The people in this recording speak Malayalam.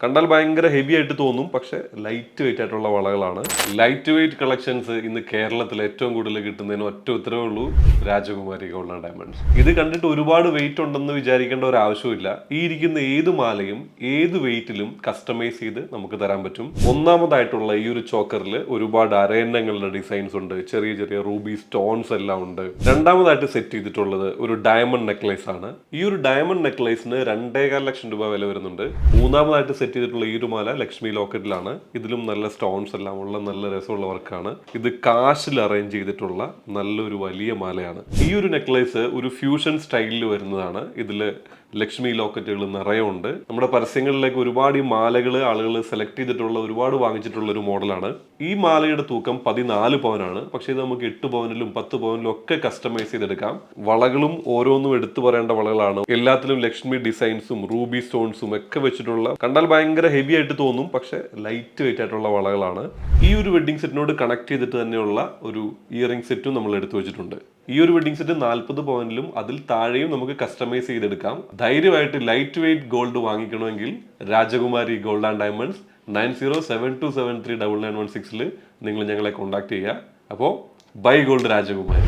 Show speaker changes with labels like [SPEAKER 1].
[SPEAKER 1] കണ്ടാൽ ഭയങ്കര ഹെവി ആയിട്ട് തോന്നും, പക്ഷെ ലൈറ്റ് വെയിറ്റ് ആയിട്ടുള്ള വളകളാണ്. ലൈറ്റ് വെയിറ്റ് കളക്ഷൻസ് ഇന്ന് കേരളത്തിൽ ഏറ്റവും കൂടുതൽ കിട്ടുന്നതിന് ഒറ്റ ഉത്തരവേ ഉള്ളൂ, രാജകുമാരി ഗോൾഡ് ആൻഡ് ഡയമണ്ട്സ്. ഇത് കണ്ടിട്ട് ഒരുപാട് വെയിറ്റ് ഉണ്ടെന്ന് വിചാരിക്കേണ്ട ഒരു ആവശ്യമില്ല. ഈ ഇരിക്കുന്ന ഏത് മാലയും ഏത് വെയിറ്റിലും കസ്റ്റമൈസ് ചെയ്ത് നമുക്ക് തരാൻ പറ്റും. ഒന്നാമതായിട്ടുള്ള ഈ ഒരു ചോക്കറിൽ ഒരുപാട് അരയന്നങ്ങളുടെ ഡിസൈൻസ് ഉണ്ട്, ചെറിയ ചെറിയ റൂബി സ്റ്റോൺസ് എല്ലാം ഉണ്ട്. രണ്ടാമതായിട്ട് സെറ്റ് ചെയ്തിട്ടുള്ളത് ഒരു ഡയമണ്ട് നെക്ലേസ് ആണ്. ഈ ഒരു ഡയമണ്ട് നെക്ലേസിന് 2.25 ലക്ഷം രൂപ വില വരുന്നുണ്ട്. മൂന്നാമതായിട്ട് സെറ്റ് ചെയ്തിട്ടുള്ള ഈ ഒരു മാല ലക്ഷ്മി ലോക്കറ്റിലാണ്. ഇതിലും നല്ല സ്റ്റോൺസ് എല്ലാം ഉള്ള നല്ല രസമുള്ള വർക്കാണ്. ഇത് കാശിൽ അറേഞ്ച് ചെയ്തിട്ടുള്ള നല്ലൊരു വലിയ മാലയാണ്. ഈ ഒരു നെക്ലേസ് ഒരു ഫ്യൂഷൻ സ്റ്റൈലിൽ വരുന്നതാണ്. ഇതില് ലക്ഷ്മി ലോക്കറ്റുകൾ നിറയുണ്ട്. നമ്മുടെ പരസ്യങ്ങളിലേക്ക് ഒരുപാട് ഈ മാലകൾ ആളുകൾ സെലക്ട് ചെയ്തിട്ടുള്ള ഒരുപാട് വാങ്ങിച്ചിട്ടുള്ള ഒരു മോഡലാണ്. ഈ മാലയുടെ തൂക്കം 14 പവനാണ്. പക്ഷേ ഇത് നമുക്ക് 8 പവനിലും 10 പവനിലും ഒക്കെ കസ്റ്റമൈസ് ചെയ്തെടുക്കാം. വളകളും ഓരോന്നും എടുത്തു പറയേണ്ട വളകളാണ്. എല്ലാത്തിലും ലക്ഷ്മി ഡിസൈൻസും റൂബി സ്റ്റോൺസും ഒക്കെ വെച്ചിട്ടുള്ള, കണ്ടാൽ ഭയങ്കര ഹെവി ആയിട്ട് തോന്നും, പക്ഷെ ലൈറ്റ് വെയിറ്റ് ആയിട്ടുള്ള വളകളാണ്. ഈ ഒരു വെഡിങ് സെറ്റിനോട് കണക്ട് ചെയ്തിട്ട് തന്നെയുള്ള ഒരു ഇയറിംഗ് സെറ്റും നമ്മൾ എടുത്തു വെച്ചിട്ടുണ്ട്. ഈ ഒരു വെഡിങ് സെറ്റ് 40 പവനിലും അതിൽ താഴെയും നമുക്ക് കസ്റ്റമൈസ് ചെയ്തെടുക്കാം. ധൈര്യമായിട്ട് ലൈറ്റ് വെയിറ്റ് ഗോൾഡ് വാങ്ങിക്കണമെങ്കിൽ രാജകുമാരി ഗോൾഡ് ആൻഡ് ഡയമണ്ട്സ് 9072739916 നിങ്ങൾ ഞങ്ങളെ കോൺടാക്ട് ചെയ്യുക. അപ്പോൾ ബൈ ഗോൾഡ് രാജകുമാരി.